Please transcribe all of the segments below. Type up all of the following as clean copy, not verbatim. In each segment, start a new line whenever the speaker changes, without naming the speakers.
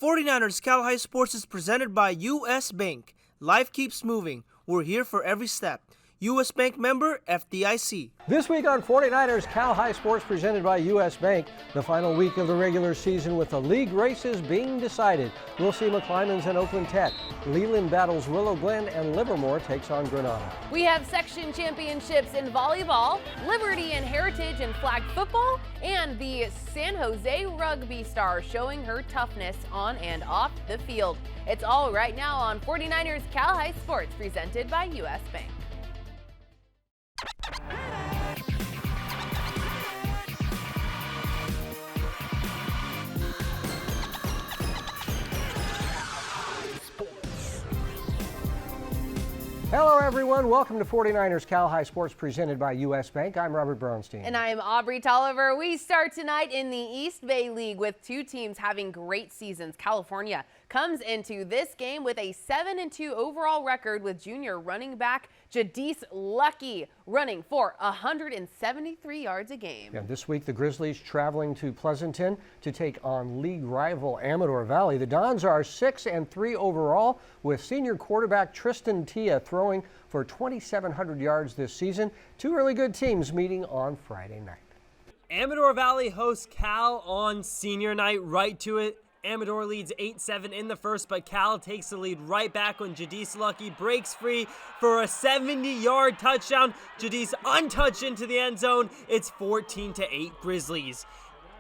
49ers Cal High Sports is presented by U.S. Bank. Life keeps moving. We're here for every step. U.S. Bank member, FDIC.
This week on 49ers Cal High Sports presented by U.S. Bank, the final week of the regular season with the league races being decided. We'll see McClymonds and Oakland Tech. Leland battles Willow, Glen, and Livermore takes on Granada.
We have section championships in volleyball, Liberty and Heritage in flag football, and the San Jose Rugby star showing her toughness on and off the field. It's all right now on 49ers Cal High Sports presented by U.S. Bank.
Hello everyone, welcome to 49ers Cal High Sports presented by U.S. Bank. I'm Robert Bronstein.
And I'm Aubrey Tolliver. We start tonight in the East Bay League with two teams having great seasons. California comes into this game with a 7-2 overall record with junior running back Jadise Lucky running for 173 yards a game.
Yeah, this week the Grizzlies traveling to Pleasanton to take on league rival Amador Valley. The Dons are 6-3 overall with senior quarterback Tristan Tia throwing for 2,700 yards this season. Two really good teams meeting on Friday night.
Amador Valley hosts Cal on senior night. Right to it. Amador leads 8-7 in the first, but Cal takes the lead right back when Jadise Lucky breaks free for a 70-yard touchdown. Jadise untouched into the end zone. It's 14-8 Grizzlies.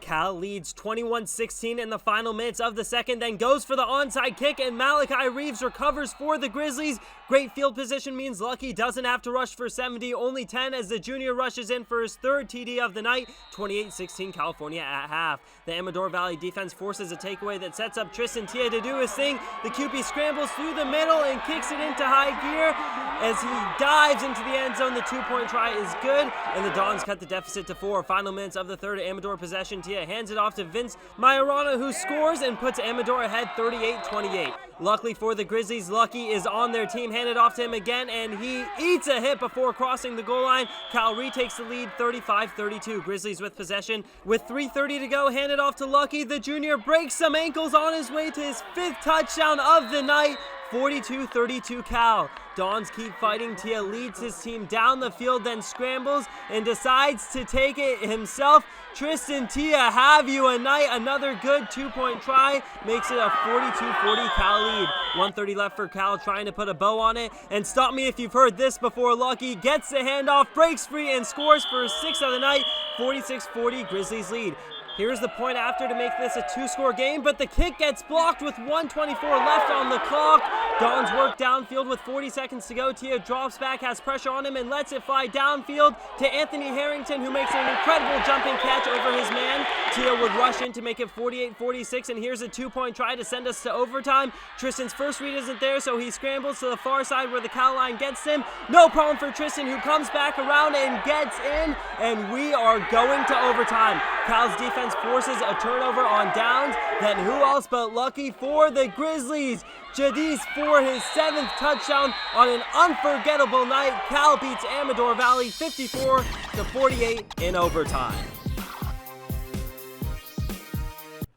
Cal leads 21-16 in the final minutes of the second, then goes for the onside kick, and Malachi Reeves recovers for the Grizzlies. Great field position means Lucky doesn't have to rush for 70, only 10 as the junior rushes in for his third TD of the night. 28-16 California at half. The Amador Valley defense forces a takeaway that sets up Tristan Tia to do his thing. The QB scrambles through the middle and kicks it into high gear. As he dives into the end zone, the two-point try is good, and the Dons cut the deficit to 4. Final minutes of the third Amador possession. Tia hands it off to Vince Majorana, who scores and puts Amador ahead 38-28. Luckily for the Grizzlies, Lucky is on their team, handed off to him again, and he eats a hit before crossing the goal line. Cal retakes the lead 35-32. Grizzlies with possession. With 3:30 to go, handed off to Lucky. The junior breaks some ankles on his way to his 5th touchdown of the night. 42-32 Cal. Dons keep fighting. Tia leads his team down the field, then scrambles and decides to take it himself. Tristan Tia, have you a night. Another good two-point try makes it a 42-40 Cal lead. 1:30 left for Cal, trying to put a bow on it. And stop me if you've heard this before. Lucky gets the handoff, breaks free, and scores for his 6th of the night. 46-40 Grizzlies lead. Here's the point after to make this a 2-score game, but the kick gets blocked with 1:24 left on the clock. Dons work downfield with 40 seconds to go. Tia drops back, has pressure on him, and lets it fly downfield to Anthony Harrington, who makes an incredible jumping catch over his man. Tia would rush in to make it 48-46, and here's a 2-point try to send us to overtime. Tristan's first read isn't there, so he scrambles to the far side where the Cal line gets him. No problem for Tristan, who comes back around and gets in, and we are going to overtime. Cal's defense forces a turnover on downs, then who else but Lucky for the Grizzlies. Jadise for his 7th touchdown on an unforgettable night. Cal beats Amador Valley 54-48 in overtime.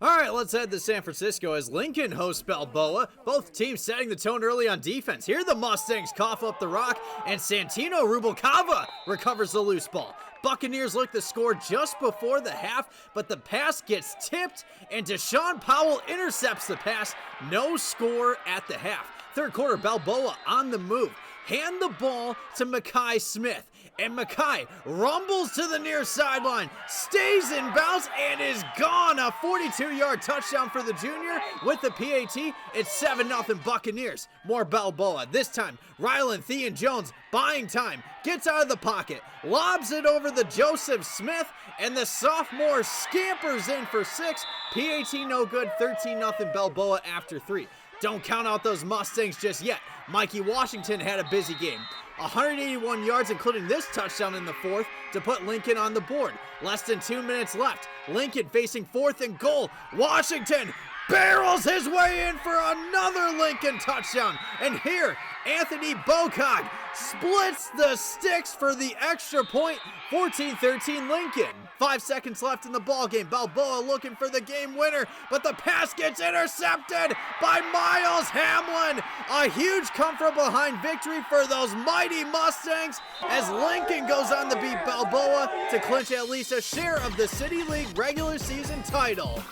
All right, let's head to San Francisco as Lincoln hosts Balboa. Both teams setting the tone early on defense. Here the Mustangs cough up the rock, and Santino Rubalcava recovers the loose ball. Buccaneers look to score just before the half, but the pass gets tipped, and Deshaun Powell intercepts the pass. No score at the half. Third quarter, Balboa on the move. Hand the ball to Mekhi Smith, and Mekhi rumbles to the near sideline, stays in bounds, and is gone. A 42-yard touchdown for the junior. With the PAT, it's 7-0 Buccaneers. More Balboa. This time, Rylan Thean Jones buying time, gets out of the pocket, lobs it over to Joseph Smith, and the sophomore scampers in for 6. PAT no good. 13-0 Balboa after 3. Don't count out those Mustangs just yet. Mikey Washington had a busy game. 181 yards, including this touchdown in the 4th, to put Lincoln on the board. Less than 2 minutes left. Lincoln facing 4th and goal. Washington barrels his way in for another Lincoln touchdown. And here, Anthony Bocock splits the sticks for the extra point. 14-13 Lincoln. 5 seconds left in the ballgame. Balboa looking for the game winner, but the pass gets intercepted by Miles Hamlin. A huge come from behind victory for those mighty Mustangs as Lincoln goes on to beat Balboa to clinch at least a share of the City League regular season title.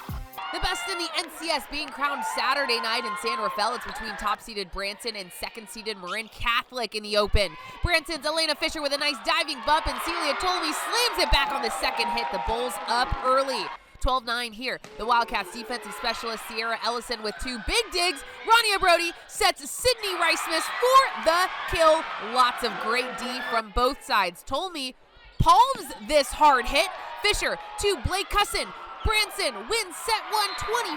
The best in the NCS being crowned Saturday night in San Rafael. It's between top-seeded Branson and second-seeded Marin Catholic in the Open. Branson's Elena Fisher with a nice diving bump, and Celia Tolby slams it back on the second hit. The Bulls up early. 12-9 here. The Wildcats defensive specialist Sierra Ellison with 2 big digs. Rania Brody sets Sydney Rice-Smith for the kill. Lots of great D from both sides. Tolby palms this hard hit. Fisher to Blake Cusson. Branson wins set 1,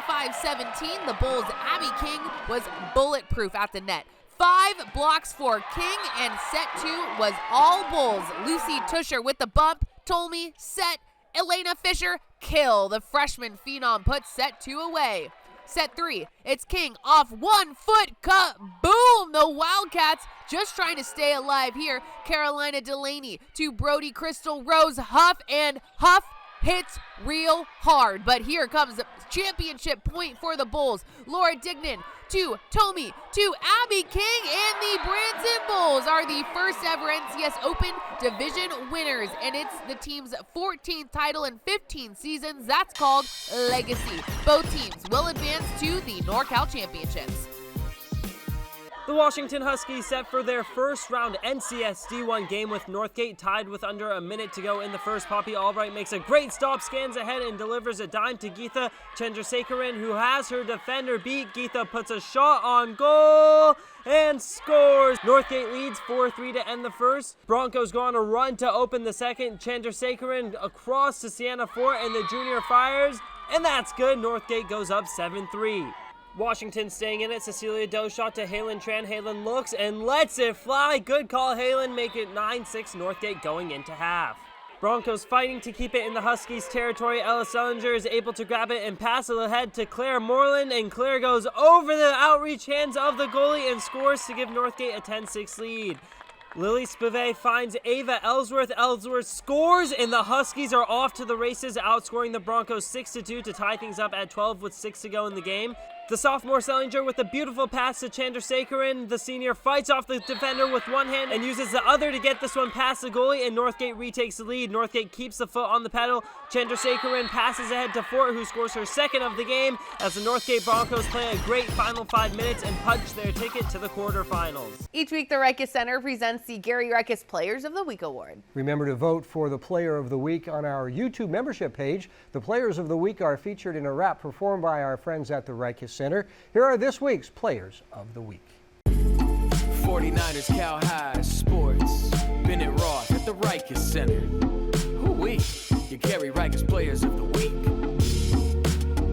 25-17. The Bulls' Abby King was bulletproof at the net. 5 blocks for King, and set 2 was all Bulls. Lucy Tusher with the bump. Tolmy set. Elena Fisher kill. The freshman phenom puts set 2 away. Set 3, it's King off 1 foot cut. Boom! The Wildcats just trying to stay alive here. Carolina Delaney to Brody Crystal Rose. Huff, and Huff hits real hard, but here comes the championship point for the Bulls. Laura Dignan to Tomey to Abby King, and the Branson Bulls are the first ever NCS Open Division winners, and it's the team's 14th title in 15 seasons. That's called Legacy. Both teams will advance to the NorCal Championships.
The Washington Huskies set for their first round NCS D1 game with Northgate tied with under a minute to go in the first. Poppy Albright makes a great stop, scans ahead, and delivers a dime to Geetha Chandrasekaran, who has her defender beat. Geetha puts a shot on goal and scores. Northgate leads 4-3 to end the first. Broncos go on a run to open the second. Chandrasekaran across to Sienna Fort, and the junior fires, and that's good. Northgate goes up 7-3. Washington staying in it. Cecilia Doe shot to Halen Tran. Halen looks and lets it fly. Good call, Halen. Make it 9-6 Northgate going into half. Broncos fighting to keep it in the Huskies' territory. Ella Sellinger is able to grab it and pass it ahead to Claire Moreland, and Claire goes over the outreach hands of the goalie and scores to give Northgate a 10-6 lead. Lily Spivey finds Ava Ellsworth. Ellsworth scores, and the Huskies are off to the races, outscoring the Broncos 6-2 to tie things up at 12 with 6 to go in the game. The sophomore Sellinger with a beautiful pass to Chandrasekaran. The senior fights off the defender with one hand and uses the other to get this one past the goalie, and Northgate retakes the lead. Northgate keeps the foot on the pedal. Chandrasekaran passes ahead to Fort, who scores her second of the game, as the Northgate Broncos play a great final 5 minutes and punch their ticket to the quarterfinals.
Each week, the Rikus Center presents the Gary Rikus Players of the Week Award.
Remember to vote for the Player of the Week on our YouTube membership page. The Players of the Week are featured in a rap performed by our friends at the Rikus Center. Here are this week's Players of the Week.
49ers Cal High Sports. Bennett Roth at the Rikus Center. Who-wee? Your Gary Rikus Players of the Week.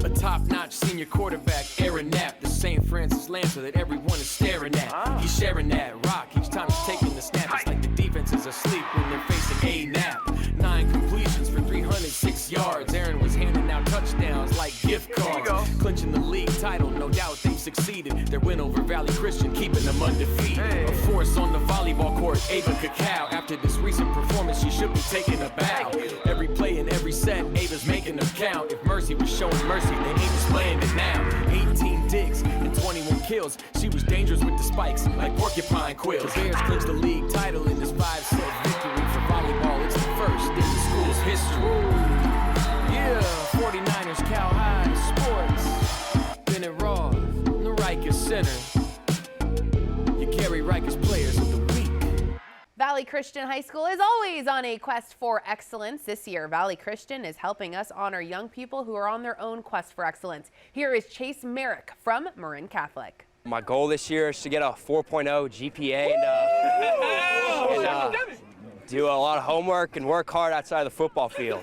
A top-notch senior quarterback, Aaron Knapp, the St. Francis Lancer that everyone is staring at. He's sharing that rock each time he's taking the snap. It's like the defense is asleep when they're facing A-Knapp. 9 completions for 306 yards. Aaron was handing out touchdowns like gift cards. Clinching the league title, no doubt they've succeeded. Their win over Valley Christian, keeping them undefeated. A force on the volleyball court, Ava Cacao. After this recent performance, she should be taking a bow. Every play and every set, Ava's making them count. If Mercy was showing mercy, they ain't displaying it now. 18 digs and 21 kills. She was dangerous with the spikes, like porcupine quills. The Bears clinched the league title in this 5-set victory for volleyball. It's the first in the school's history. Yeah, 49ers Cal High Sports. Bennett Roth, the Rikus Center. Your Gary Rikus Players of the Week.
Valley Christian High School is always on a quest for excellence. This year, Valley Christian is helping us honor young people who are on their own quest for excellence. Here is Chase Merrick from Marin Catholic.
My goal this year is to get a 4.0 GPA and do a lot of homework and work hard outside the football field.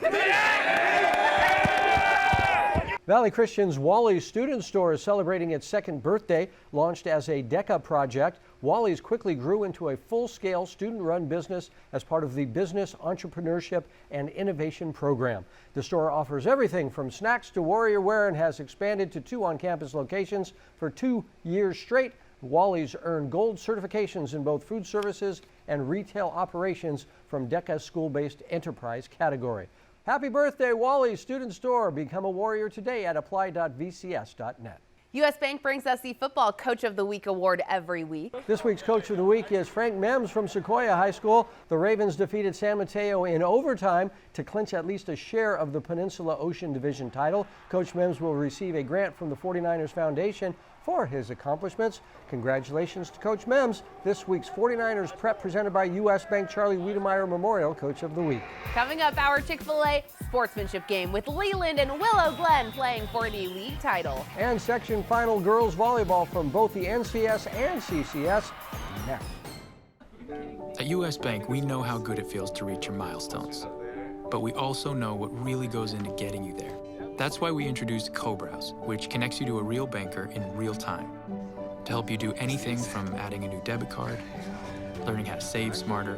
Valley Christian's Wally's Student Store is celebrating its second birthday. Launched as a DECA project, Wally's quickly grew into a full-scale student-run business as part of the Business Entrepreneurship and Innovation Program. The store offers everything from snacks to warrior wear and has expanded to 2 on-campus locations for 2 years straight. Wally's earned gold certifications in both food services and retail operations from DECA's school-based enterprise category. Happy birthday, Wally's Student Store. Become a warrior today at apply.vcs.net.
U.S. Bank brings us the Football Coach of the Week award every week.
This week's Coach of the Week is Frank Mems from Sequoia High School. The Ravens defeated San Mateo in overtime to clinch at least a share of the Peninsula Ocean Division title. Coach Mems will receive a grant from the 49ers Foundation for his accomplishments. Congratulations to Coach Mems. This week's 49ers Prep presented by U.S. Bank Charlie Wiedemeyer Memorial Coach of the Week.
Coming up, our Chick-fil-A sportsmanship game with Leland and Willow Glen playing for the league title.
And section final girls volleyball from both the NCS and CCS next.
At U.S. Bank, we know how good it feels to reach your milestones, but we also know what really goes into getting you there. That's why we introduced Co-Browse, which connects you to a real banker in real time to help you do anything from adding a new debit card, learning how to save smarter,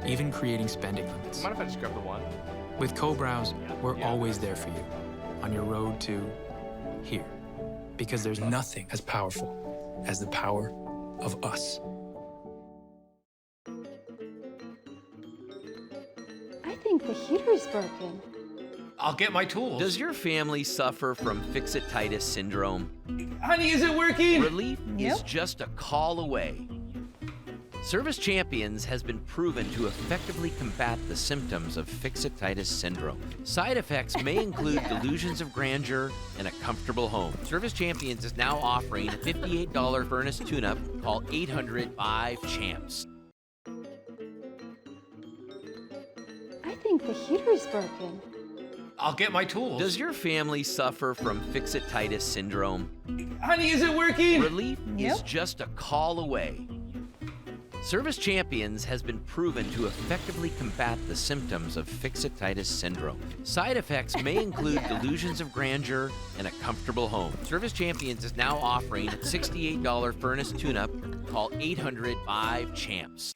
even creating spending limits.
Mind if I just grab the one?
With Co-Browse, we're always there for you on your road to here, because there's nothing as powerful as the power of us.
I think the heater's broken.
I'll get my tools.
Does your family suffer from fixititis syndrome?
Honey, is it working?
Relief is just a call away. Service Champions has been proven to effectively combat the symptoms of fixititis syndrome. Side effects may include delusions of grandeur and a comfortable home. Service Champions is now offering a $58 furnace tune-up. Call 800-5-CHAMPS.
I think the heater's broken.
I'll get my tools.
Does your family suffer from fixititis syndrome?
Honey, is it working?
Relief is just a call away. Service Champions has been proven to effectively combat the symptoms of fixititis syndrome. Side effects may include delusions of grandeur and a comfortable home. Service Champions is now offering a $68 furnace tune-up. Call 800-5-CHAMPS.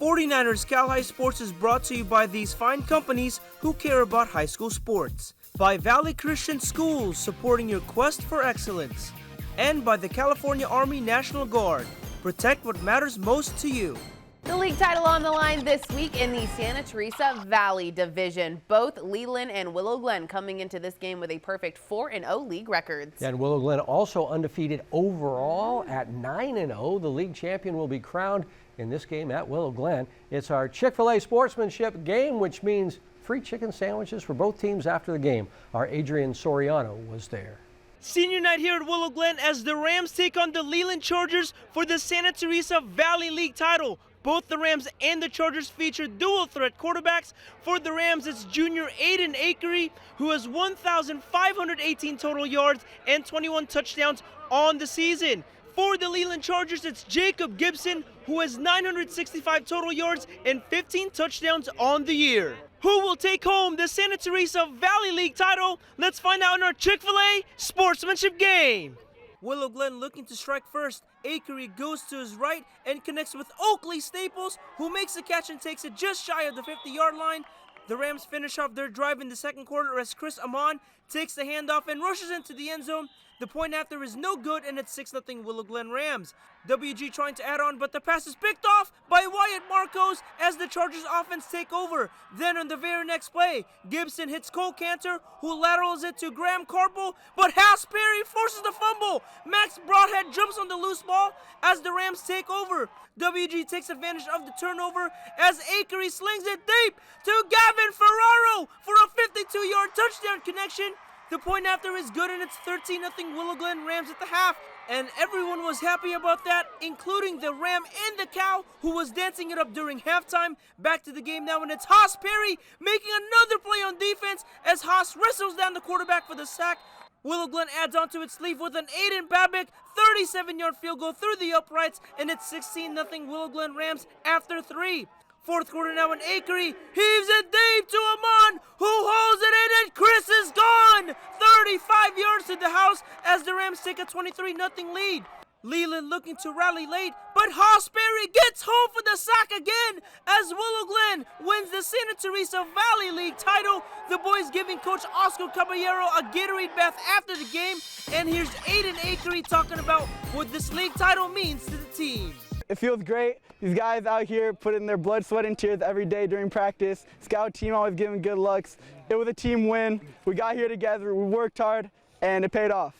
'49ers Cal High Sports is brought to you by these fine companies who care about high school sports. By Valley Christian Schools, supporting your quest for excellence. And by the California Army National Guard. Protect what matters most to you.
The league title on the line this week in the Santa Teresa Valley Division. Both Leland and Willow Glen coming into this game with a perfect 4-0 league records.
And Willow Glen also undefeated overall at 9-0. The league champion will be crowned in this game at Willow Glen. It's our Chick-fil-A sportsmanship game, which means free chicken sandwiches for both teams after the game. Our Adrian Soriano was there.
Senior night here at Willow Glen as the Rams take on the Leland Chargers for the Santa Teresa Valley League title. Both the Rams and the Chargers feature dual threat quarterbacks. For the Rams, it's junior Aiden Akery, who has 1,518 total yards and 21 touchdowns on the season. For the Leland Chargers, it's Jacob Gibson, who has 965 total yards and 15 touchdowns on the year. Who will take home the Santa Teresa Valley League title? Let's find out in our Chick-fil-A sportsmanship game. Willow Glen looking to strike first. Akery goes to his right and connects with Oakley Staples, who makes the catch and takes it just shy of the 50-yard line. The Rams finish off their drive in the second quarter as Chris Amon takes the handoff and rushes into the end zone. The point after is no good, and it's 6-0 Willow Glen Rams. WG trying to add on, but the pass is picked off by Wyatt Marcos as the Chargers offense take over. Then on the very next play, Gibson hits Cole Cantor, who laterals it to Graham Carpel, but House Perry forces the fumble. Max Broadhead jumps on the loose ball as the Rams take over. WG takes advantage of the turnover as Akery slings it deep to Gavin Ferraro for a 52-yard touchdown connection. The point after is good, and it's 13-0 Willow Glen Rams at the half. And everyone was happy about that, including the Ram and the Cow, who was dancing it up during halftime. Back to the game now, and it's Haas Perry making another play on defense as Haas wrestles down the quarterback for the sack. Willow Glen adds onto its sleeve with an Aiden Babick 37-yard field goal through the uprights, and it's 16-0 Willow Glen Rams after 3. Fourth quarter now, and Akery heaves it deep to Amon, who holds it in, and Chris is gone! 35 yards to the house as the Rams take a 23-0 lead. Leland looking to rally late, but Haas Perry gets home for the sack again as Willow Glen wins the Santa Teresa Valley League title. The boys giving Coach Oscar Caballero a Gatorade bath after the game, and here's Aiden Akery talking about what this league title means to the team.
It feels great. These guys out here putting their blood, sweat, and tears every day during practice. Scout team always giving good looks. It was a team win. We got here together, we worked hard, and it paid off.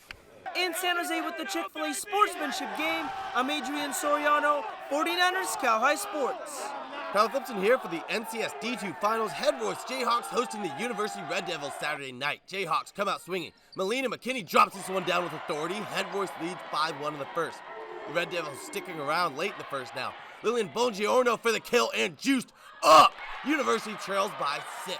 In San Jose with the Chick-fil-A sportsmanship game, I'm Adrian Soriano, 49ers Cal High Sports.
Kyle Thompson here for the NCS D2 Finals. Head-Royce Jayhawks hosting the University Red Devils Saturday night. Jayhawks come out swinging. Melina McKinney drops this one down with authority. Head-Royce leads 5-1 in the first. The Red Devils sticking around late in the first now. Lillian Bongiorno for the kill and juiced up. University trails by 6.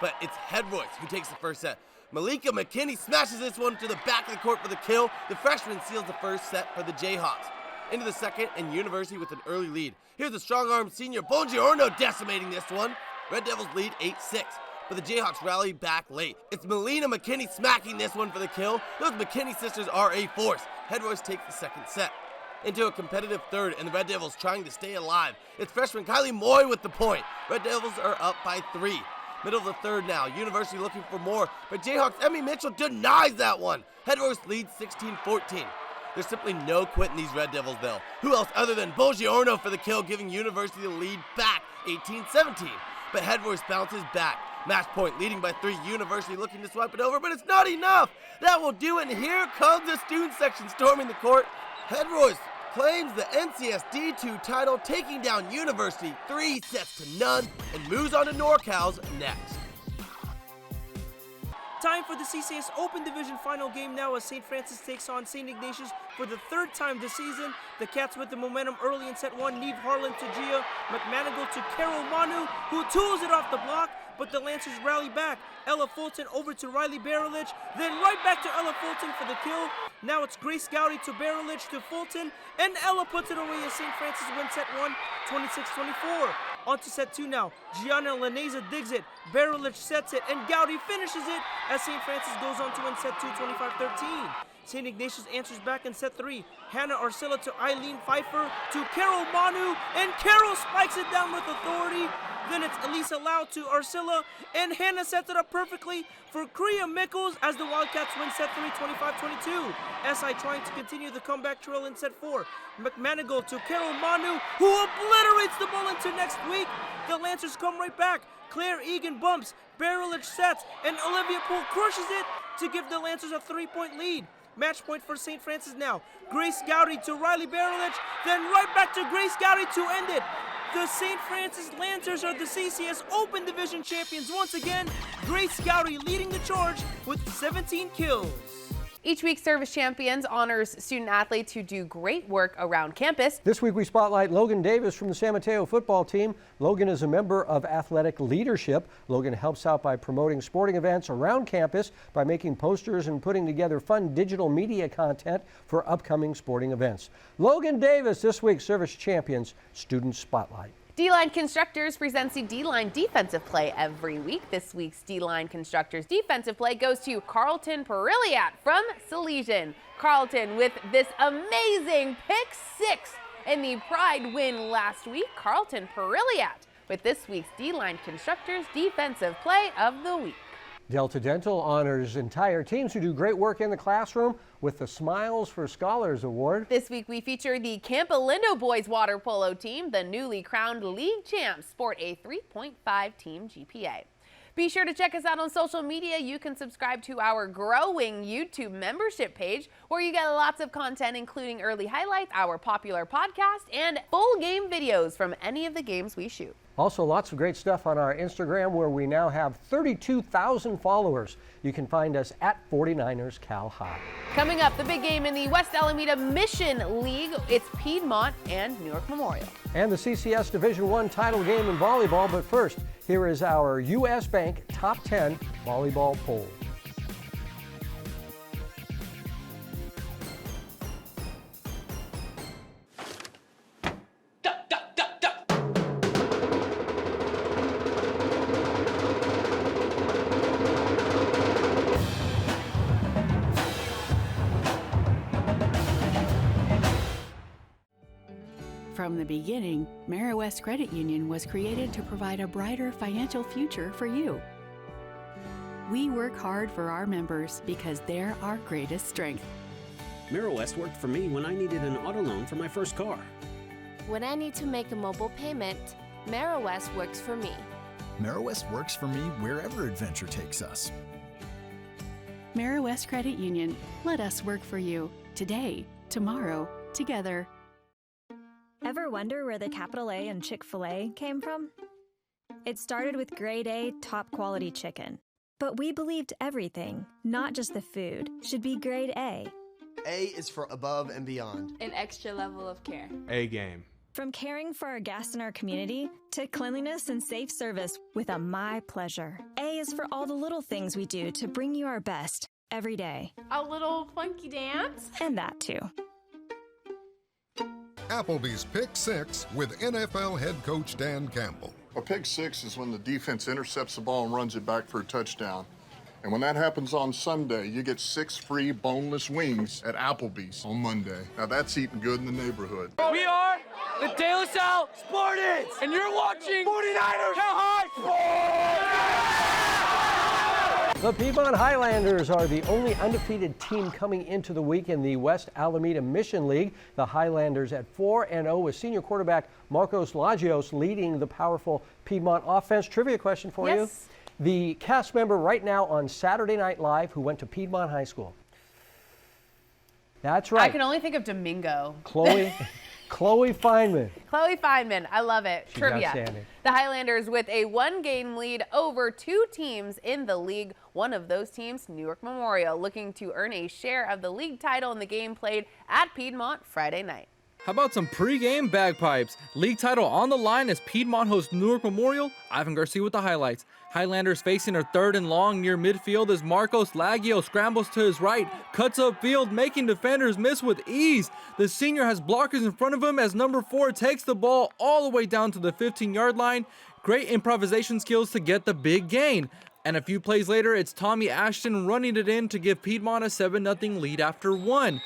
But it's Head-Royce who takes the first set. Malika McKinney smashes this one to the back of the court for the kill. The freshman seals the first set for the Jayhawks. Into the second, and University with an early lead. Here's the strong-arm senior Bongiorno decimating this one. Red Devils lead 8-6, but the Jayhawks rally back late. It's Melina McKinney smacking this one for the kill. Those McKinney sisters are a force. Head-Royce takes the second set. Into a competitive third, and the Red Devils trying to stay alive. It's freshman Kylie Moy with the point. Red Devils are up by 3. Middle of the third now, University looking for more, but Jayhawks' Emmy Mitchell denies that one. Head-Royce leads 16-14. There's simply no quit in these Red Devils though. Who else other than Bongiorno for the kill, giving University the lead back 18-17. But Head-Royce bounces back. Match point leading by 3, University looking to swipe it over, but it's not enough. That will do it, and here comes the student section storming the court. Head-Royce claims the NCS D2 title, taking down University 3-0, and moves on to NorCal's next.
Time for the CCS Open Division final game now as St. Francis takes on St. Ignatius for the third time this season. The Cats with the momentum early in set 1. Neve Harlan to Gia McManigal to Carol Manu, who tools it off the block, but the Lancers rally back. Ella Fulton over to Riley Barelich, then right back to Ella Fulton for the kill. Now it's Grace Gowdy to Barelich to Fulton, and Ella puts it away as St. Francis wins set 1, 26-24. On to set 2 now. Gianna Laneza digs it, Barelich sets it, and Gowdy finishes it as St. Francis goes on to win set 2, 25-13. St. Ignatius answers back in set 3. Hannah Arcilla to Eileen Pfeiffer to Carol Manu, and Carol spikes it down with authority. Then it's Elisa Lau to Arcilla, and Hannah sets it up perfectly for Kriya Mickles as the Wildcats win set 3, 25-22. SI trying to continue the comeback trail in set 4. McManigal to Carol Manu, who obliterates the ball into next week. The Lancers come right back. Claire Egan bumps, Barelich sets, and Olivia Poole crushes it to give the Lancers a 3-point lead. Match point for St. Francis now. Grace Gowdy to Riley Barelich, then right back to Grace Gowdy to end it. The St. Francis Lancers are the CCS Open Division champions once again. Grace Gowdy leading the charge with 17 kills.
Each week, Service Champions honors student athletes who do great work around campus.
This week we spotlight Logan Davis from the San Mateo football team. Logan is a member of Athletic Leadership. Logan helps out by promoting sporting events around campus by making posters and putting together fun digital media content for upcoming sporting events. Logan Davis, this week's Service Champions Student Spotlight.
D-Line Constructors presents the D-Line defensive play every week. This week's D-Line Constructors defensive play goes to Carlton Perilliat from Salesian. Carlton with this amazing pick 6 in the Pride win last week. Carlton Perilliat with this week's D-Line Constructors defensive play of the week.
Delta Dental honors entire teams who do great work in the classroom with the Smiles for Scholars Award.
This week we feature the Campolindo boys water polo team. The newly crowned league champs sport a 3.5 team GPA. Be sure to check us out on social media. You can subscribe to our growing YouTube membership page where you get lots of content, including early highlights, our popular podcast, and full game videos from any of the games we shoot.
Also, lots of great stuff on our Instagram, where we now have 32,000 followers. You can find us at 49ers Cal High.
Coming up, the big game in the West Alameda Mission League. It's Piedmont and Newark Memorial.
And the CCS Division I title game in volleyball. But first, here is our U.S. Bank Top 10 volleyball poll.
From the beginning, MeriWest Credit Union was created to provide a brighter financial future for you. We work hard for our members because they're our greatest strength.
MeriWest worked for me when I needed an auto loan for my first car.
When I need to make a mobile payment, MeriWest works for me.
MeriWest works for me wherever adventure takes us.
MeriWest Credit Union. Let us work for you. Today, tomorrow, together.
Ever wonder where the capital A in Chick-fil-A came from? It started with grade A, top quality chicken. But we believed everything, not just the food, should be grade A.
A is for above and beyond.
An extra level of care.
A game.
From caring for our guests in our community to cleanliness and safe service with a My Pleasure. A is for all the little things we do to bring you our best every day.
A little funky dance.
And that too.
Applebee's Pick Six with NFL head coach Dan Campbell.
A pick six is when the defense intercepts the ball and runs it back for a touchdown. And when that happens on Sunday, you get 6 free boneless wings at Applebee's on Monday. Now that's eating good in the neighborhood.
We are the De La Salle Spartans, and you're watching 49ers Cal High Sports!
The Piedmont Highlanders are the only undefeated team coming into the week in the West Alameda Mission League. The Highlanders at 4-0 with senior quarterback Marcos Lagios leading the powerful Piedmont offense. Trivia question for you. The cast member right now on Saturday Night Live who went to Piedmont High School. That's right.
I can only think of Domingo.
Chloe Feynman.
Chloe Feynman. I love it.
She's
Trivia.
outstanding.
The Highlanders with a 1-game lead over 2 teams in the league. One of those teams, Newark Memorial, looking to earn a share of the league title in the game played at Piedmont Friday night.
How about some pre-game bagpipes? League title on the line as Piedmont hosts Newark Memorial. Ivan Garcia with the highlights. Highlanders facing a 3rd and long near midfield as Marcos Lagios scrambles to his right, cuts upfield, making defenders miss with ease. The senior has blockers in front of him as number 4 takes the ball all the way down to the 15-yard line. Great improvisation skills to get the big gain. And a few plays later, it's Tommy Ashton running it in to give Piedmont a 7-0 lead after 1.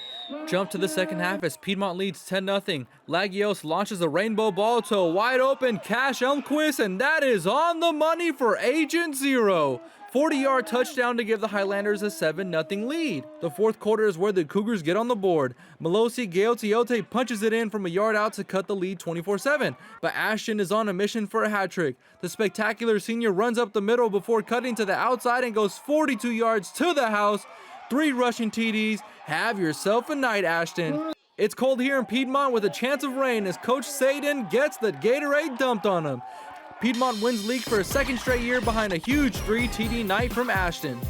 Jump to the second half as Piedmont leads 10-0. Lagios launches a rainbow ball to a wide open Cash Elmquist, and that is on the money for Agent Zero. 40-yard touchdown to give the Highlanders a 7-0 lead. The fourth quarter is where the Cougars get on the board. Melosi Gaotiote punches it in from a yard out to cut the lead 24-7, but Ashton is on a mission for a hat trick. The spectacular senior runs up the middle before cutting to the outside and goes 42 yards to the house. 3 rushing TDs. Have yourself a night, Ashton. It's cold here in Piedmont with a chance of rain as Coach Saden gets the Gatorade dumped on him. Piedmont wins league for a 2nd straight year behind a huge 3 TD night from Ashton.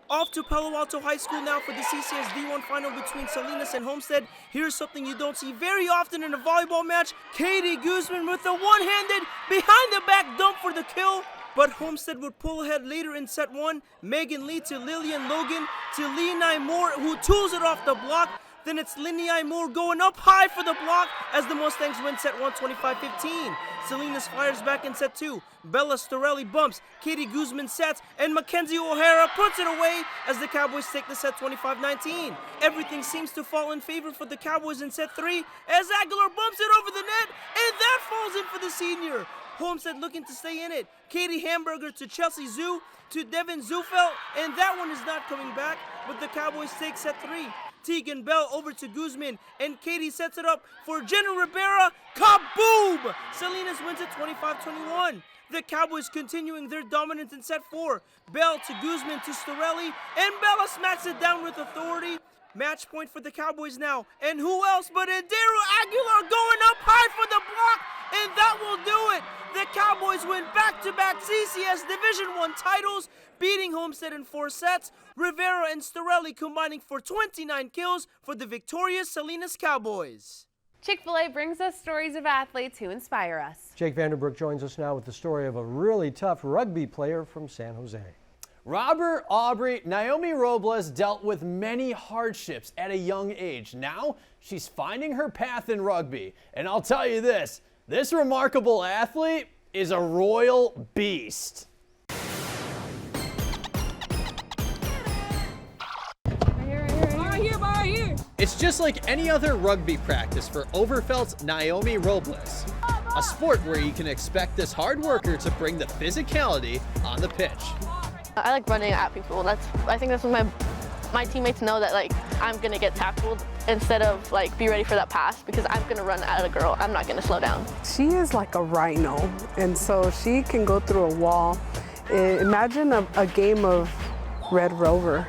Off to Palo Alto High School now for the CCS D1 final between Salinas and Homestead. Here's something you don't see very often in a volleyball match. Katie Guzman with a one-handed behind-the-back dump for the kill. But Homestead would pull ahead later in set 1. Megan Lee to Lillian Logan to Leonai Moore, who tools it off the block. Then it's Linnea Moore going up high for the block as the Mustangs win set 1, 25-15. Salinas fires back in set 2. Bella Storelli bumps, Katie Guzman sets, and Mackenzie O'Hara puts it away as the Cowboys take the set 25-19. Everything seems to fall in favor for the Cowboys in set 3 as Aguilar bumps it over the net, and that falls in for the senior. Homestead looking to stay in it. Katie Hamburger to Chelsea Zoo to Devin Zufeld, and that one is not coming back, but the Cowboys take set 3. Tegan Bell over to Guzman, and Katie sets it up for Jenna Rivera. Kaboom! Salinas wins it 25-21. The Cowboys continuing their dominance in set 4. Bell to Guzman to Storelli, and Bella smacks it down with authority. Match point for the Cowboys now, and who else but Adero Aguilar going up high for the block, and that will do it. The Cowboys win back-to-back CCS Division I titles, beating Homestead in 4 sets. Rivera and Storelli combining for 29 kills for the victorious Salinas Cowboys.
Chick-fil-A brings us stories of athletes who inspire us.
Jake Vanderbrook joins us now with the story of a really tough rugby player from San Jose.
Robert Aubrey, Naomi Robles dealt with many hardships at a young age. Now she's finding her path in rugby. And I'll tell you this remarkable athlete is a royal beast. It's just like any other rugby practice for Overfelt's Naomi Robles. A sport where you can expect this hard worker to bring the physicality on the pitch.
I like running at people. I think that's when my teammates know that like I'm gonna get tackled instead of like be ready for that pass, because I'm gonna run at a girl. I'm not gonna slow down.
She is like a rhino, and so she can go through a wall. Imagine a game of Red Rover.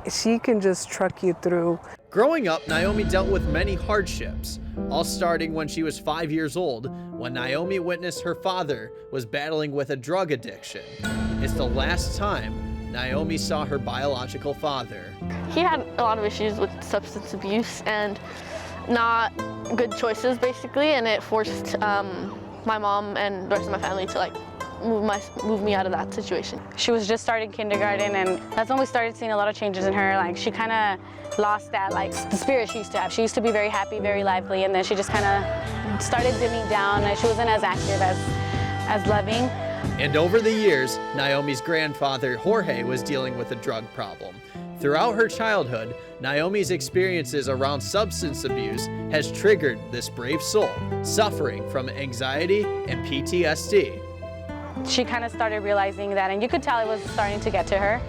She can just truck you through.
Growing up, Naomi dealt with many hardships, all starting when she was 5 years old, when Naomi witnessed her father was battling with a drug addiction. It's the last time Naomi saw her biological father.
He had a lot of issues with substance abuse and not good choices, basically, and it forced my mom and the rest of my family to like move me out of that situation.
She was just starting kindergarten, and that's when we started seeing a lot of changes in her. Like, she kind of lost that, like, the spirit she used to have. She used to be very happy, very lively, and then she just kind of started dimming down, and she wasn't as active, as loving.
And over the years, Naomi's grandfather, Jorge, was dealing with a drug problem. Throughout her childhood, Naomi's experiences around substance abuse has triggered this brave soul, suffering from anxiety and PTSD.
She kind of started realizing that, and you could tell it was starting to get to her.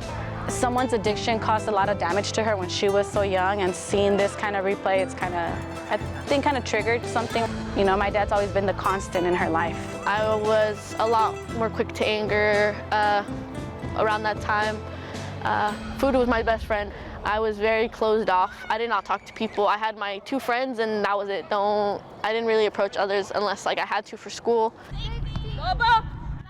Someone's addiction caused a lot of damage to her when she was so young, and seeing this kind of replay, it's kind of, I think, kind of triggered something. You know, my dad's always been the constant in her life.
I was a lot more quick to anger around that time. Food was my best friend. I was very closed off. I did not talk to people. I had my 2 friends, and that was it. I didn't really approach others unless like I had to for school.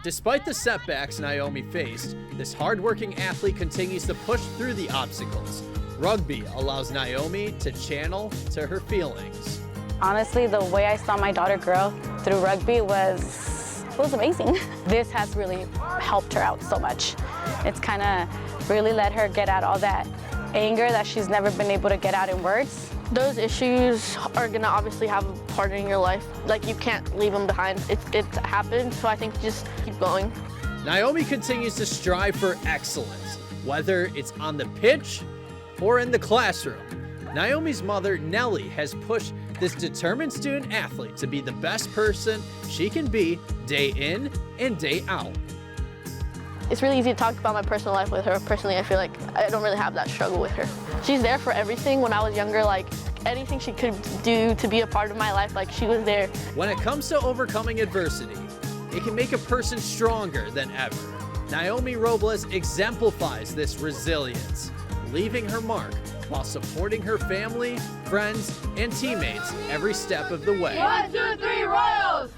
Despite the setbacks Naomi faced, this hardworking athlete continues to push through the obstacles. Rugby allows Naomi to channel to her feelings.
Honestly, the way I saw my daughter grow through rugby was amazing. This has really helped her out so much. It's kind of really let her get out all that anger that she's never been able to get out in words.
Those issues are gonna obviously have a part in your life. Like, you can't leave them behind. It happened, so I think just keep going.
Naomi continues to strive for excellence, whether it's on the pitch or in the classroom. Naomi's mother, Nellie, has pushed this determined student athlete to be the best person she can be day in and day out.
It's really easy to talk about my personal life with her. Personally, I feel like I don't really have that struggle with her. She's there for everything. When I was younger, like anything she could do to be a part of my life, like she was there.
When it comes to overcoming adversity, it can make a person stronger than ever. Naomi Robles exemplifies this resilience, leaving her mark while supporting her family, friends, and teammates every step of the way.
1, 2, 3, Royals!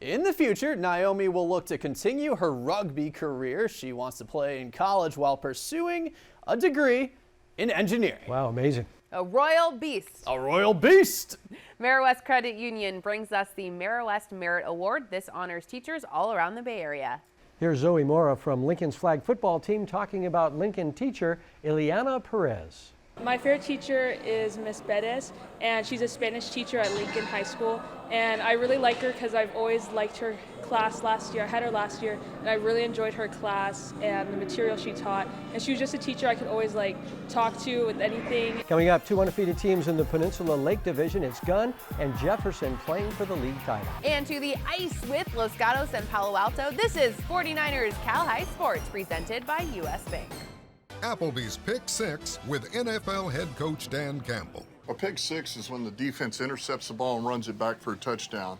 In the future, Naomi will look to continue her rugby career. She wants to play in college while pursuing a degree in engineering.
Wow, amazing.
A royal beast.
A royal beast.
MeriWest Credit Union brings us the MeriWest Merit Award. This honors teachers all around the Bay Area.
Here's Zoe Mora from Lincoln's flag football team talking about Lincoln teacher Ileana Perez.
My favorite teacher is Miss Bettis, and she's a Spanish teacher at Lincoln High School. And I really like her because I've always liked her class last year. I had her last year, and I really enjoyed her class and the material she taught. And she was just a teacher I could always talk to with anything.
Coming up, 2 undefeated teams in the Peninsula Lake Division. It's Gunn and Jefferson playing for the league title.
And to the ice with Los Gatos and Palo Alto. This is 49ers Cal High Sports, presented by U.S. Bank.
Applebee's Pick 6 with NFL head coach Dan Campbell.
A pick 6 is when the defense intercepts the ball and runs it back for a touchdown.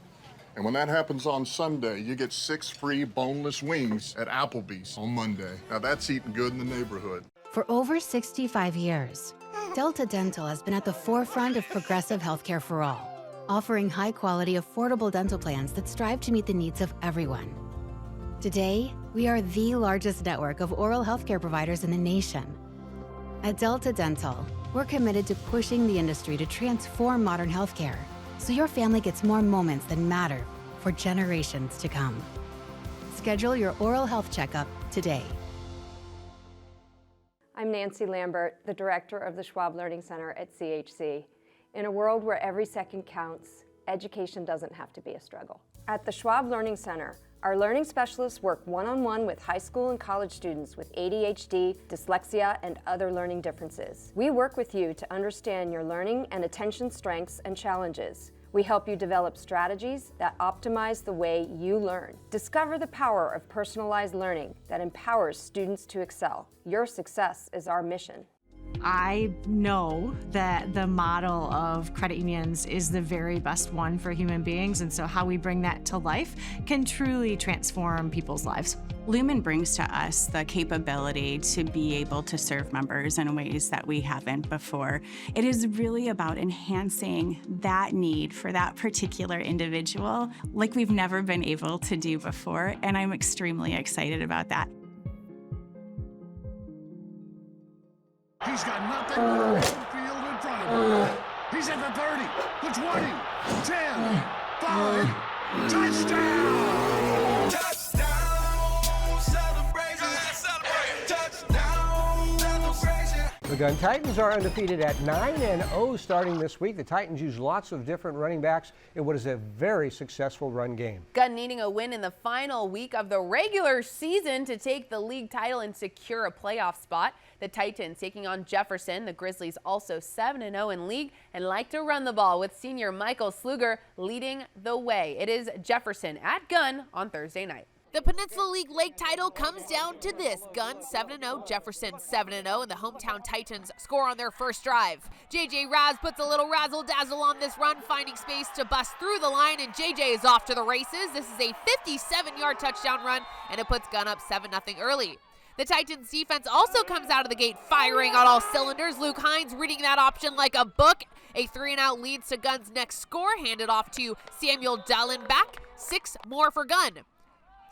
And when that happens on Sunday, you get 6 free boneless wings at Applebee's on Monday. Now that's eating good in the neighborhood.
For over 65 years, Delta Dental has been at the forefront of progressive healthcare for all,
offering high-quality, affordable dental plans that strive to meet the needs of everyone. Today, we are the largest network of oral healthcare providers in the nation. At Delta Dental, we're committed to pushing the industry to transform modern healthcare so your family gets more moments that matter for generations to come. Schedule your oral health checkup today.
I'm Nancy Lambert, the director of the Schwab Learning Center at CHC. In a world where every second counts, education doesn't have to be a struggle. At the Schwab Learning Center, our learning specialists work one-on-one with high school and college students with ADHD, dyslexia, and other learning differences. We work with you to understand your learning and attention strengths and challenges. We help you develop strategies that optimize the way you learn. Discover the power of personalized learning that empowers students to excel. Your success is our mission.
I know that the model of credit unions is the very best one for human beings, and so how we bring that to life can truly transform people's lives.
Lumen brings to us the capability to be able to serve members in ways that we haven't before. It is really about enhancing that need for that particular individual like we've never been able to do before, and I'm extremely excited about that.
He's got nothing but an open field in front of him. He's at the 30, the 20, 10, 5, touchdown! Touchdown! Celebration! Touchdown! Celebration!
The Gunn Titans are undefeated at 9-0 starting this week. The Titans use lots of different running backs in what is a very successful run game.
Gunn needing a win in the final week of the regular season to take the league title and secure a playoff spot. The Titans taking on Jefferson. The Grizzlies also 7-0 in league and like to run the ball with senior Michael Sluger leading the way. It is Jefferson at Gunn on Thursday night.
The Peninsula League Lake title comes down to this. Gunn 7-0, Jefferson 7-0, and the hometown Titans score on their first drive. JJ Raz puts a little razzle-dazzle on this run, finding space to bust through the line, and JJ is off to the races. This is a 57-yard touchdown run, and it puts Gunn up 7-0 early. The Titans defense also comes out of the gate firing on all cylinders. Luke Hines reading that option like a book. A 3-and-out leads to Gunn's next score, handed off to Samuel Dallenbach. 6 more for Gunn.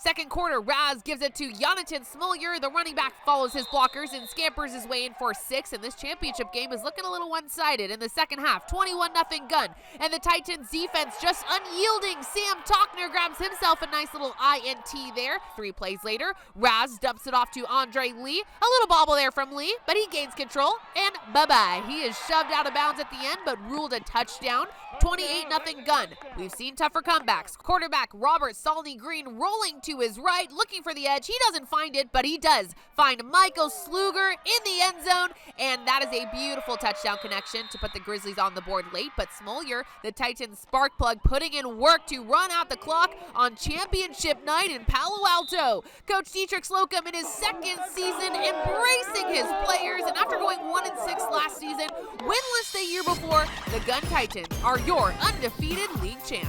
Second quarter, Raz gives it to Jonathan Smollier. The running back follows his blockers and scampers his way in for 6. And this championship game is looking a little one-sided in the second half. 21-0 Gunn. And the Titans defense just unyielding. Sam Talkner grabs himself a nice little INT there. 3 plays later, Raz dumps it off to Andre Lee. A little bobble there from Lee, but he gains control. And bye-bye. He is shoved out of bounds at the end, but ruled a touchdown. 28-0 Gunn. We've seen tougher comebacks. Quarterback Robert Salney Green rolling to his right, looking for the edge. He doesn't find it, but he does find Michael Sluger in the end zone, and that is a beautiful touchdown connection to put the Grizzlies on the board late. But Smollier, the Titans spark plug, putting in work to run out the clock on championship night in Palo Alto. Coach Dietrich Slocum in his second season embracing his players, and after going 1-6 last season, winless the year before, the Gunn Titans are your undefeated league champs.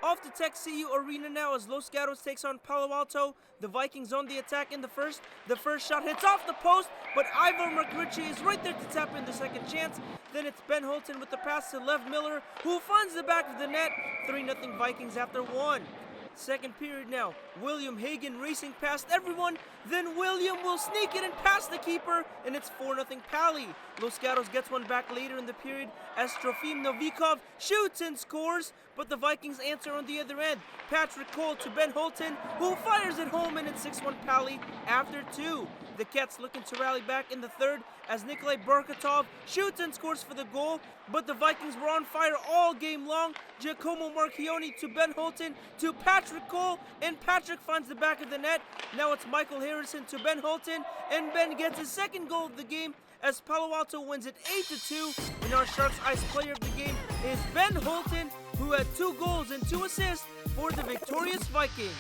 Off to Tech CU Arena now as Los Gatos takes on Palo Alto. The Vikings on the attack in the first. The first shot hits off the post, but Ivo McRitchie is right there to tap in the second chance. Then it's Ben Holton with the pass to Lev Miller, who finds the back of the net. 3-0 Vikings after 1. Second period now. William Hagan racing past everyone. Then William will sneak it and pass the keeper, and it's 4-0 Pali. Los Gatos gets one back later in the period as Trofim Novikov shoots and scores, but the Vikings answer on the other end. Patrick Cole to Ben Holton, who fires it home, and it's 6-1 Pali after 2. The Cats looking to rally back in the third as Nikolai Barkatov shoots and scores for the goal, but the Vikings were on fire all game long. Giacomo Marchioni to Ben Holton to Patrick Cole, and Patrick finds the back of the net. Now it's Michael Harrison to Ben Holton, and Ben gets his second goal of the game as Palo Alto wins it 8-2. And our Sharks Ice player of the game is Ben Holton, who had 2 goals and 2 assists for the victorious Vikings.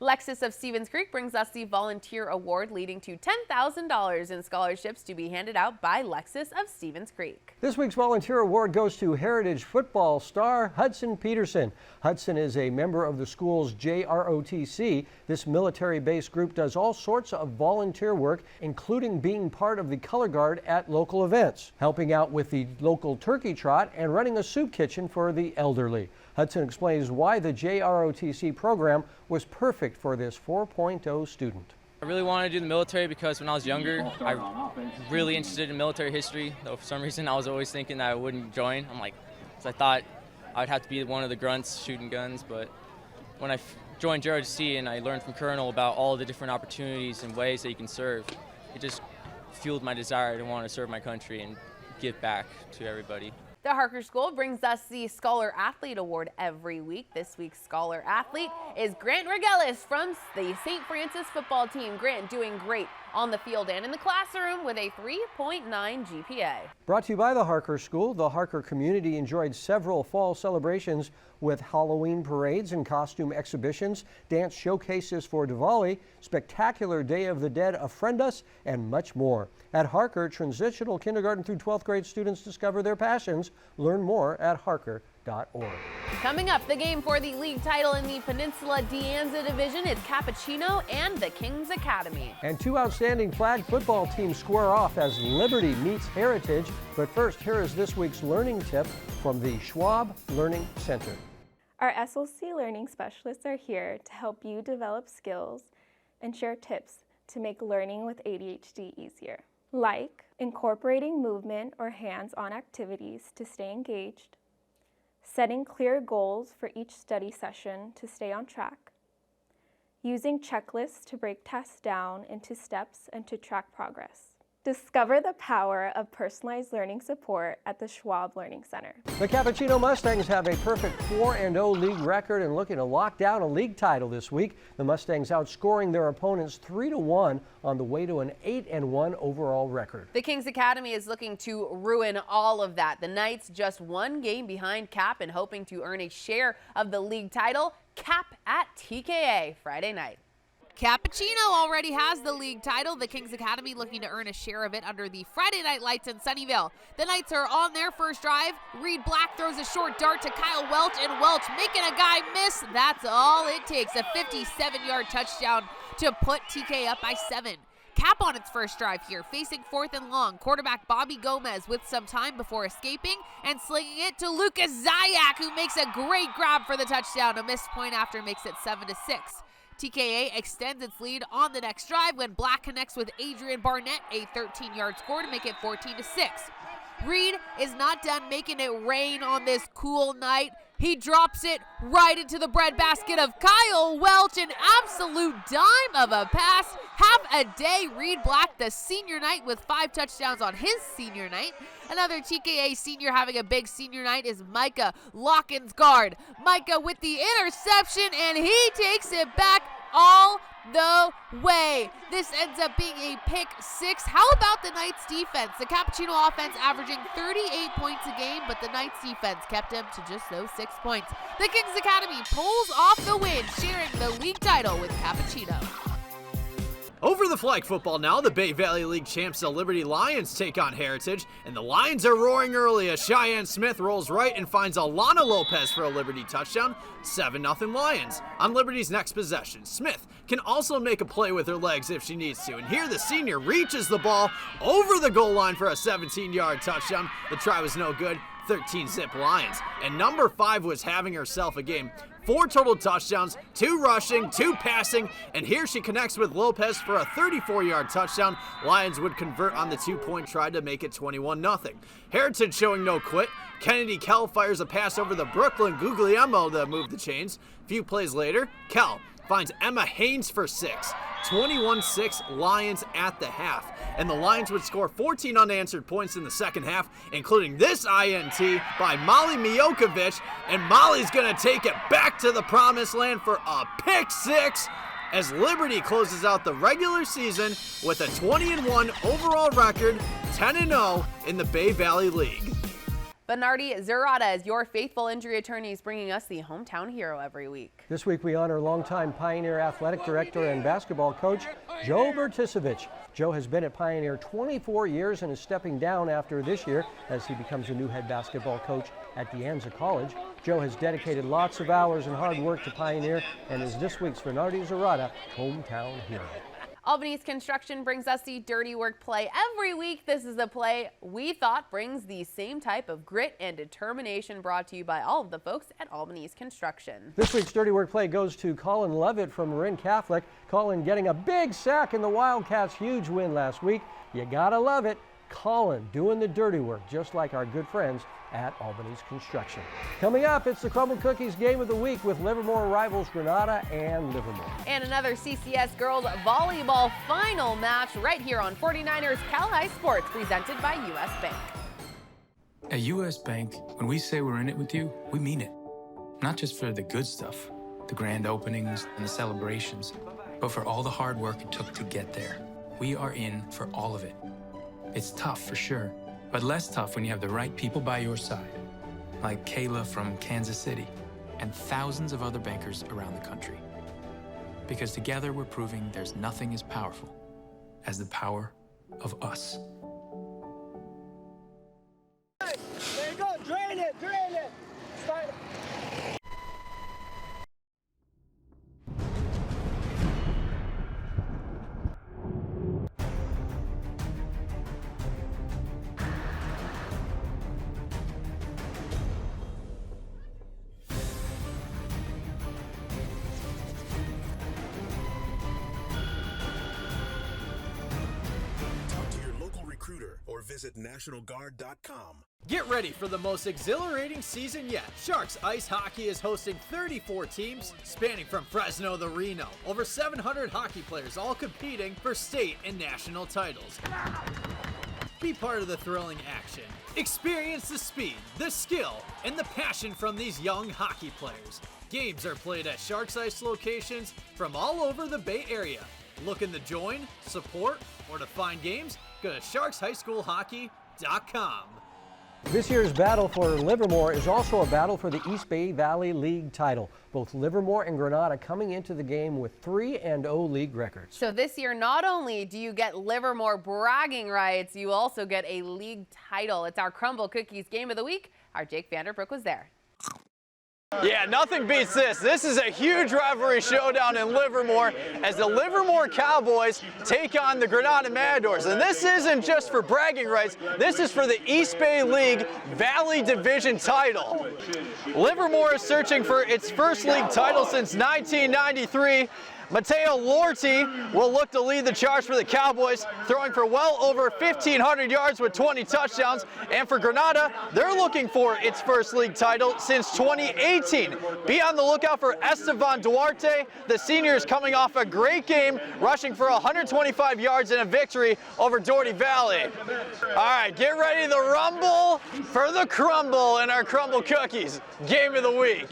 Lexus of Stevens Creek brings us the Volunteer Award, leading to $10,000 in scholarships to be handed out by Lexus of Stevens Creek.
This week's Volunteer Award goes to Heritage football star Hudson Peterson. Hudson is a member of the school's JROTC. This military-based group does all sorts of volunteer work, including being part of the color guard at local events, helping out with the local turkey trot, and running a soup kitchen for the elderly. Hudson explains why the JROTC program was perfect for this 4.0 student.
I really wanted to do the military because when I was younger, I was really interested in military history, though for some reason I was always thinking that I wouldn't join. Because I thought I would have to be one of the grunts shooting guns, but when I joined JROTC and I learned from Colonel about all the different opportunities and ways that you can serve, it just fueled my desire to want to serve my country and give back to everybody.
The Harker School brings us the Scholar Athlete Award every week. This week's Scholar Athlete is Grant Regelis from the St. Francis football team. Grant doing great on the field and in the classroom with a 3.9 GPA.
Brought to you by the Harker School. The Harker community enjoyed several fall celebrations with Halloween parades and costume exhibitions, dance showcases for Diwali, spectacular Day of the Dead of Friend Us, and much more. At Harker, transitional kindergarten through 12th grade students discover their passions. Learn more at harker.org.
Coming up, the game for the league title in the Peninsula De Anza division is Capuchino and the Kings Academy.
And two outstanding flag football teams square off as Liberty meets Heritage. But first, here is this week's learning tip from the Schwab Learning Center.
Our SLC learning specialists are here to help you develop skills and share tips to make learning with ADHD easier, like incorporating movement or hands-on activities to stay engaged, setting clear goals for each study session to stay on track, using checklists to break tasks down into steps and to track progress. Discover the power of personalized learning support at the Schwab Learning Center.
The Capuchino Mustangs have a perfect 4-0 league record and looking to lock down a league title this week. The Mustangs outscoring their opponents 3-1 on the way to an 8-1 overall record.
The Kings Academy is looking to ruin all of that. The Knights just one game behind Cap and hoping to earn a share of the league title. Cap at TKA Friday night.
Capuchino already has the league title. The Kings Academy looking to earn a share of it under the Friday night lights in Sunnyvale. The Knights are on their first drive. Reed Black throws a short dart to Kyle Welch, and Welch making a guy miss. That's all it takes. A 57-yard touchdown to put TK up by 7. Cap on its first drive here, facing 4th and long. Quarterback Bobby Gomez with some time before escaping and slinging it to Lucas Zayak, who makes a great grab for the touchdown. A missed point after makes it 7-6. TKA extends its lead on the next drive when Black connects with Adrian Barnett, a 13-yard score to make it 14-6. Reed is not done making it rain on this cool night. He drops it right into the breadbasket of Kyle Welch, an absolute dime of a pass. Have a day, Reed Black, the senior night with 5 touchdowns on his senior night. Another TKA senior having a big senior night is Micah Lockensgard. Micah with the interception, and he takes it back all the way. This ends up being a pick 6. How about the Knights defense? The Capuchino offense averaging 38 points a game, but the Knights defense kept him to just those 6 points. The Kings Academy pulls off the win, sharing the league title with Capuchino.
Over the flag football now, the Bay Valley League champs, the Liberty Lions, take on Heritage, and the Lions are roaring early as Cheyenne Smith rolls right and finds Alana Lopez for a Liberty touchdown. 7-0 Lions. On Liberty's next possession, Smith can also make a play with her legs if she needs to, and here the senior reaches the ball over the goal line for a 17-yard touchdown. The try was no good. 13-zip Lions. And number 5 was having herself a game. 4 total touchdowns, 2 rushing, 2 passing, and here she connects with Lopez for a 34-yard touchdown. Lions would convert on the 2-point try to make it 21-0. Heritage showing no quit. Kennedy Kell fires a pass over the Brooklyn Guglielmo to move the chains. A few plays later, Kell finds Emma Haynes for 6. 21-6 Lions at the half. And the Lions would score 14 unanswered points in the second half, including this INT by Molly Miokovic. And Molly's going to take it back to the promised land for a pick 6 as Liberty closes out the regular season with a 20-1 overall record, 10-0 in the Bay Valley League.
Bernardi Zurata is your faithful injury attorneys, bringing us the hometown hero every week.
This week we honor longtime Pioneer athletic director and basketball coach Joe Bertisevich. Joe has been at Pioneer 24 years and is stepping down after this year as he becomes a new head basketball coach at De Anza College. Joe has dedicated lots of hours and hard work to Pioneer and is this week's Bernardi Zurata hometown hero.
Albany's Construction brings us the Dirty Work play every week. This is a play we thought brings the same type of grit and determination, brought to you by all of the folks at Albany's Construction.
This week's Dirty Work play goes to Colin Levitt from Marin Catholic. Colin getting a big sack in the Wildcats' huge win last week. You gotta love it. Colin doing the dirty work, just like our good friends at Albany's Construction. Coming up, it's the Crumble Cookies Game of the Week with Livermore rivals Granada and Livermore.
And another CCS girls volleyball final match right here on 49ers Cal High Sports, presented by U.S. Bank.
At U.S. Bank, when we say we're in it with you, we mean it. Not just for the good stuff, the grand openings and the celebrations, but for all the hard work it took to get there. We are in for all of it. It's tough for sure, but less tough when you have the right people by your side, like Kayla from Kansas City and thousands of other bankers around the country. Because together we're proving there's nothing as powerful as the power of us.
There you go, drain it, drain it. Start.
Or visit nationalguard.com.
Get ready for the most exhilarating season yet. Sharks Ice Hockey is hosting 34 teams spanning from Fresno to Reno. Over 700 hockey players all competing for state and national titles. Be part of the thrilling action. Experience the speed, the skill, and the passion from these young hockey players. Games are played at Sharks Ice locations from all over the Bay Area. Looking to join, support, or to find games? Go to sharkshighschoolhockey.com.
This year's battle for Livermore is also a battle for the East Bay Valley League title. Both Livermore and Granada coming into the game with 3-0 league records.
So this year, not only do you get Livermore bragging rights, you also get a league title. It's our Crumble Cookies Game of the Week. Our Jake Vanderbrook was there.
Yeah, nothing beats this. This is a huge rivalry showdown in Livermore as the Livermore Cowboys take on the Granada Matadors. And this isn't just for bragging rights, this is for the East Bay League Valley Division title. Livermore is searching for its first league title since 1993. Mateo Lorti will look to lead the charge for the Cowboys, throwing for well over 1,500 yards with 20 touchdowns. And for Granada, they're looking for its first league title since 2018. Be on the lookout for Esteban Duarte. The senior is coming off a great game, rushing for 125 yards in a victory over Doherty Valley. All right, get ready to rumble for the crumble in our Crumble Cookies Game of the Week.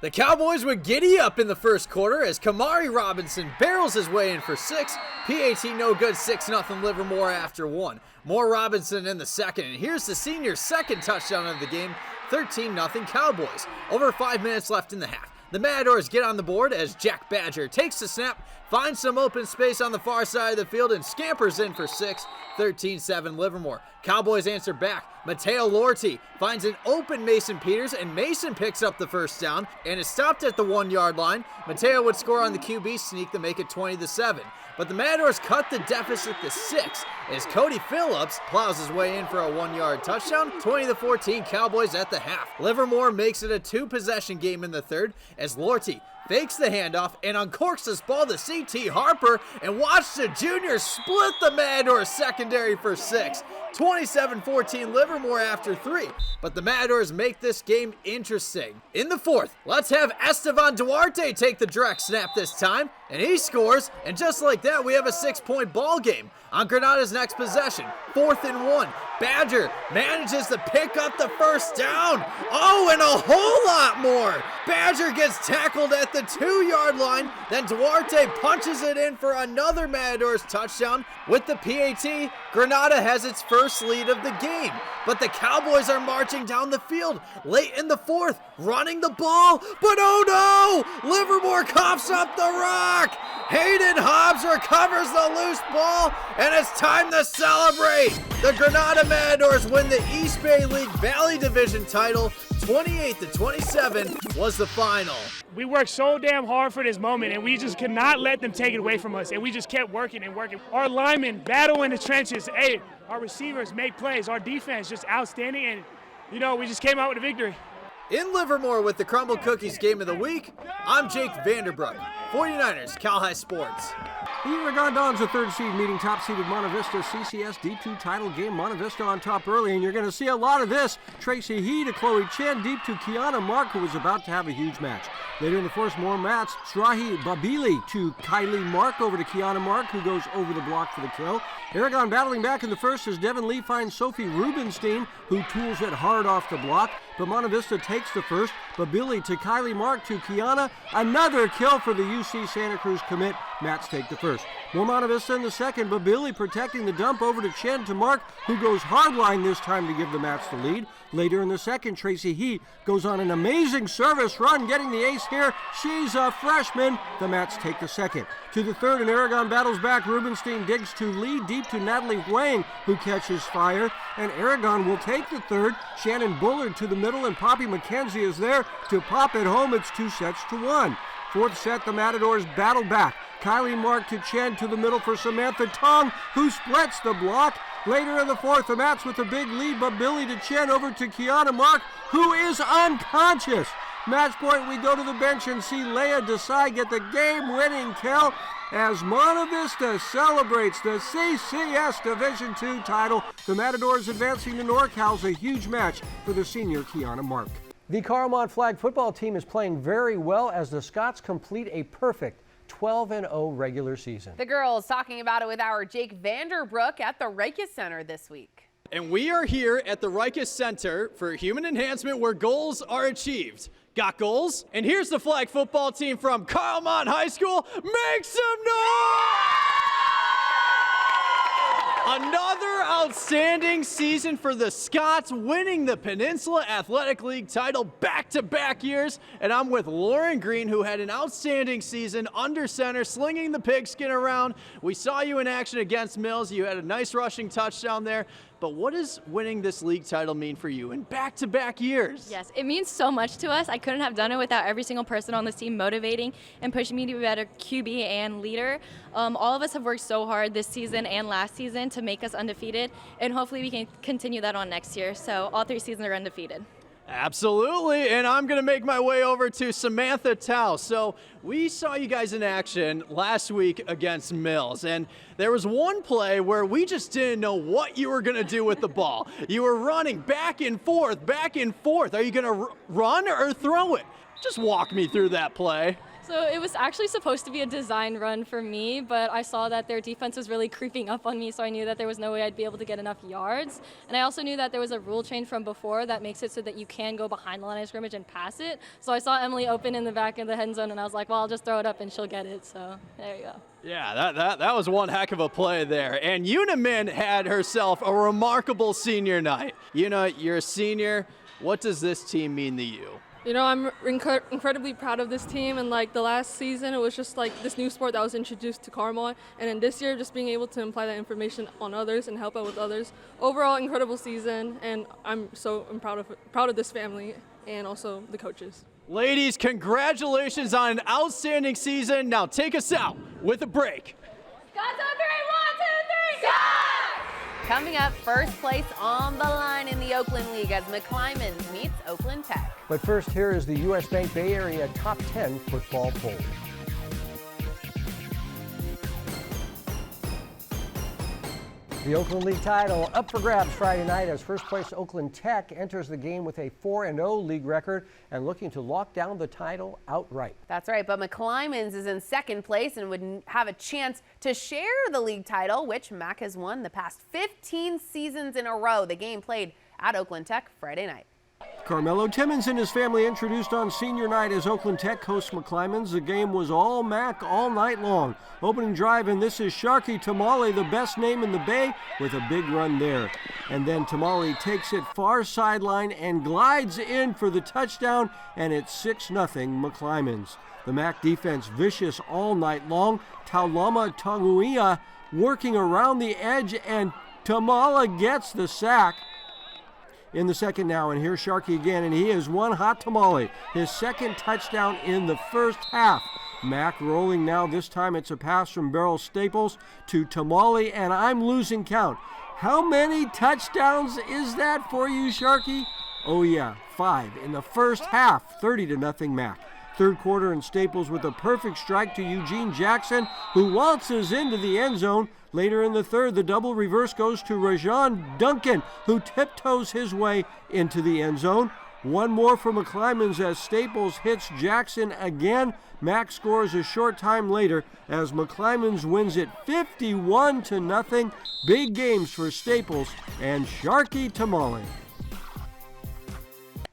The Cowboys would giddy up in the first quarter as Kamari Robinson barrels his way in for 6. PAT no good, 6-0 Livermore after 1. More Robinson in the second, and here's the senior's second touchdown of the game, 13-0 Cowboys. Over 5 minutes left in the half. The Matadors get on the board as Jack Badger takes the snap, finds some open space on the far side of the field, and scampers in for 6, 13-7 Livermore. Cowboys answer back. Mateo Lorti finds an open Mason Peters, and Mason picks up the first down and is stopped at the 1-yard line. Mateo would score on the QB sneak to make it 20-7. But the Matadors cut the deficit to 6 as Cody Phillips plows his way in for a 1-yard touchdown. 20-14 Cowboys at the half. Livermore makes it a 2-possession game in the third as Lorti fakes the handoff and uncorks this ball to C.T. Harper, and watch the junior split the Matadors secondary for 6. 27-14 Livermore after 3, but the Matadors make this game interesting. In the fourth, let's have Esteban Duarte take the direct snap this time, and he scores, and just like that, we have a 6-point ball game. On Granada's next possession, 4th and 1, Badger manages to pick up the first down. Oh, and a whole lot lot more. Badger gets tackled at the 2-yard line. Then Duarte punches it in for another Matadors touchdown. With the PAT, Granada has its first lead of the game. But the Cowboys are marching down the field late in the fourth, running the ball. But oh no! Livermore coughs up the rock! Hayden Hobbs recovers the loose ball, and it's time to celebrate! The Granada Matadors win the East Bay League Valley Division title. 28-27 was the final.
We worked so damn hard for this moment, and we just could not let them take it away from us, and we just kept working and working. Our linemen battle in the trenches. Hey, our receivers make plays. Our defense just outstanding, and, you know, we just came out with a victory.
In Livermore with the Crumble Cookies Game of the Week, I'm Jake Vanderbrook, 49ers Cal High Sports.
The Aragon Dons, a third seed, meeting top-seeded Monta Vista CCS D2 title game. Monta Vista on top early, and you're going to see a lot of this. Tracy He to Chloe Chen, deep to Kiana Mark, who was about to have a huge match. Later in the first, more mats. Srahi Babili to Kylie Mark, over to Kiana Mark, who goes over the block for the kill. Aragon battling back in the first as Devin Lee finds Sophie Rubenstein, who tools it hard off the block. But Monta Vista takes the first. Babili to Kylie Mark to Kiana. Another kill for the UC Santa Cruz commit. Mats take the first. More Monta Vista in the second. Babili protecting the dump over to Chen to Mark, who goes hardline this time to give the Mats the lead. Later in the second, Tracy He goes on an amazing service run, getting the ace here. She's a freshman. The Mats take the second. To the third, and Aragon battles back. Rubenstein digs to Lee, deep to Natalie Huang, who catches fire. And Aragon will take the third. Shannon Bullard to the middle, and Poppy McKenzie is there to pop it home. It's 2-1. Fourth set, the Matadors battle back. Kylie Mark to Chen to the middle for Samantha Tong, who splits the block. Later in the fourth, the Mats with a big lead, but Billy to Chen over to Kiana Mark, who is unconscious. Match point, we go to the bench and see Leah Desai get the game-winning kill as Monta Vista celebrates the CCS Division II title. The Matadors advancing to Newark has a huge match for the senior Kiana Mark. The Carlmont flag football team is playing very well as the Scots complete a perfect 12-0 regular season.
The girls talking about it with our Jake Vanderbrook at the Rikus Center this week.
And we are here at the Rikus Center for Human Enhancement, where goals are achieved. Got goals? And here's the flag football team from Carlmont High School. Make some noise! Another outstanding season for the Scots, winning the Peninsula Athletic League title back-to-back years. And I'm with Lauren Green, who had an outstanding season under center, slinging the pigskin around. We saw you in action against Mills. You had a nice rushing touchdown there. But what does winning this league title mean for you in back-to-back years?
Yes, it means so much to us. I couldn't have done it without every single person on this team motivating and pushing me to be a better QB and leader. All of us have worked so hard this season and last season to make us undefeated, and hopefully we can continue that on next year. So all 3 seasons are undefeated.
Absolutely, and I'm going to make my way over to Samantha Tao. So we saw you guys in action last week against Mills, and there was one play where we just didn't know what you were going to do with the ball. You were running back and forth, back and forth. Are you going to run or throw it? Just walk me through that play.
So it was actually supposed to be a design run for me, but I saw that their defense was really creeping up on me, so I knew that there was no way I'd be able to get enough yards. And I also knew that there was a rule change from before that makes it so that you can go behind the line of scrimmage and pass it. So I saw Emily open in the back of the end zone, and I was like, well, I'll just throw it up and she'll get it. So there you go.
Yeah, that was one heck of a play there. And Unimin had herself a remarkable senior night. Una, you're a senior. What does this team mean to you?
You know, I'm incredibly proud of this team, and like the last season, it was just like this new sport that was introduced to Carlmont, and then this year, just being able to imply that information on others and help out with others. Overall, incredible season, and I'm proud of this family and also the coaches.
Ladies, congratulations on an outstanding season. Now take us out with a break.
Scots on 3, 1, 2, 3, Scots!
Coming up, first place on the line in the Oakland League as McClymonds meets Oakland Tech.
But first, here is the U.S. Bank Bay Area Top 10 football poll. The Oakland League title up for grabs Friday night as first place Oakland Tech enters the game with a 4-0 league record and looking to lock down the title outright.
That's right, but McClymonds is in second place and would have a chance to share the league title, which Mac has won the past 15 seasons in a row. The game played at Oakland Tech Friday night.
Carmelo Timmons and his family introduced on senior night as Oakland Tech hosts McClymonds. The game was all MAC all night long. Opening drive, and this is Sharky Tamale, the best name in the Bay, with a big run there. And then Tamale takes it far sideline and glides in for the touchdown, and it's 6-0 McClymonds. The MAC defense vicious all night long. Taulama Tanguia working around the edge, and Tamale gets the sack. In the second now, and here's Sharky again, and he is one hot tamale. His second touchdown in the first half. Mac rolling now. This time it's a pass from Beryl Staples to Tamale, and I'm losing count. How many touchdowns is that for you, Sharky? Oh yeah, 5 in the first half, 30-0 Mac. Third quarter, and Staples with a perfect strike to Eugene Jackson, who waltzes into the end zone. Later in the third, the double reverse goes to Rajon Duncan, who tiptoes his way into the end zone. One more for McClymonds as Staples hits Jackson again. Mac scores a short time later as McClymonds wins it 51-0. Big games for Staples and Sharky Tamale.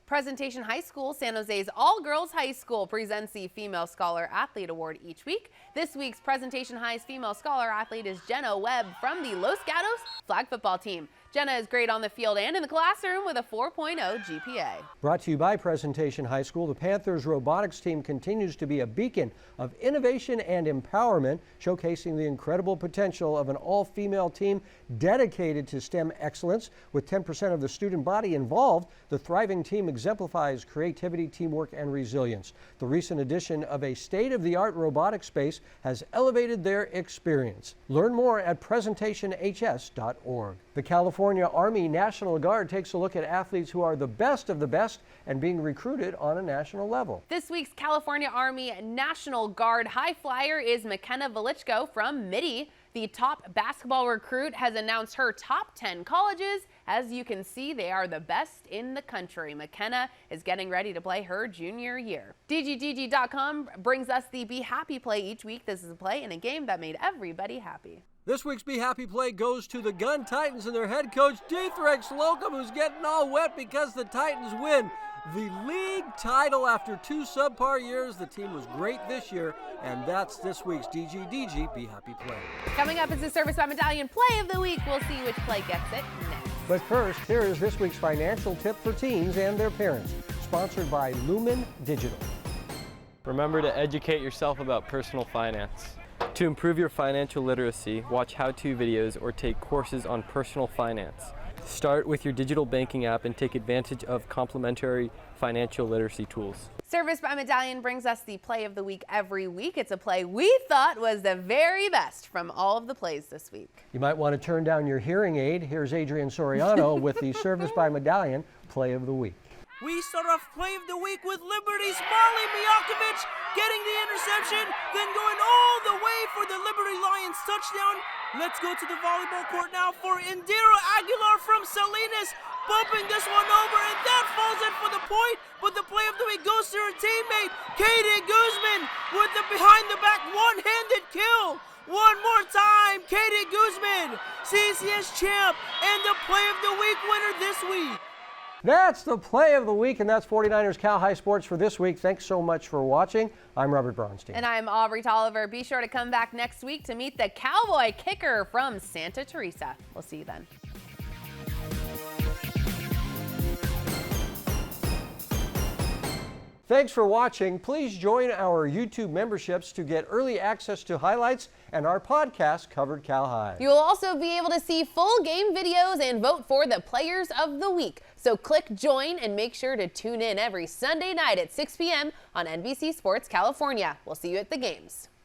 Presentation High School, San Jose's all-girls high school, presents the Female Scholar Athlete Award each week. This week's Presentation High's Female Scholar Athlete is Jenna Webb from the Los Gatos flag football team. Jenna is great on the field and in the classroom with a 4.0 GPA.
Brought to you by Presentation High School, the Panthers robotics team continues to be a beacon of innovation and empowerment, showcasing the incredible potential of an all-female team dedicated to STEM excellence. With 10% of the student body involved, the thriving team exemplifies creativity, teamwork, and resilience. The recent addition of a state-of-the-art robotic space has elevated their experience. Learn more at presentationhs.org. The California Army National Guard takes a look at athletes who are the best of the best and being recruited on a national level.
This week's California Army National Guard high flyer is McKenna Velichko from Midi. The top basketball recruit has announced her top 10 colleges. As you can see, they are the best in the country. McKenna is getting ready to play her junior year. DGDG.com brings us the Be Happy play each week. This is a play in a game that made everybody happy.
This week's Be Happy play goes to the Gunn Titans and their head coach, Deethrex Slocum, who's getting all wet because the Titans win the league title after 2 subpar years. The team was great this year, and that's this week's DGDG Be Happy play.
Coming up is the Service by Medallion Play of the Week. We'll see which play gets it next.
But first, here is this week's financial tip for teens and their parents, sponsored by Lumen Digital.
Remember to educate yourself about personal finance. To improve your financial literacy, watch how-to videos or take courses on personal finance. Start with your digital banking app and take advantage of complimentary financial literacy tools.
Service by Medallion brings us the play of the week every week. It's a play we thought was the very best from all of the plays this week.
You might want to turn down your hearing aid. Here's Adrian Soriano with the Service by Medallion play of the week.
We start off play of the week with Liberty's Marley Mijakovic getting the interception, then going all the way for the Liberty Lions touchdown. Let's go to the volleyball court now for Indira Aguilar from Salinas, bumping this one over, and that falls in for the point, but the play of the week goes to her teammate, Katie Guzman, with the behind-the-back one-handed kill. One more time, Katie Guzman, CCS champ, and the play of the week winner this week.
That's the play of the week, and that's 49ers Cal High Sports for this week. Thanks so much for watching. I'm Robert Bronstein.
And I'm Aubrey Tolliver. Be sure to come back next week to meet the Cowboy kicker from Santa Teresa. We'll see you then.
Thanks for watching. Please join our YouTube memberships to get early access to highlights and our podcast, Covered Cal High.
You'll also be able to see full game videos and vote for the Players of the Week. So click join and make sure to tune in every Sunday night at 6 p.m. on NBC Sports California. We'll see you at the games.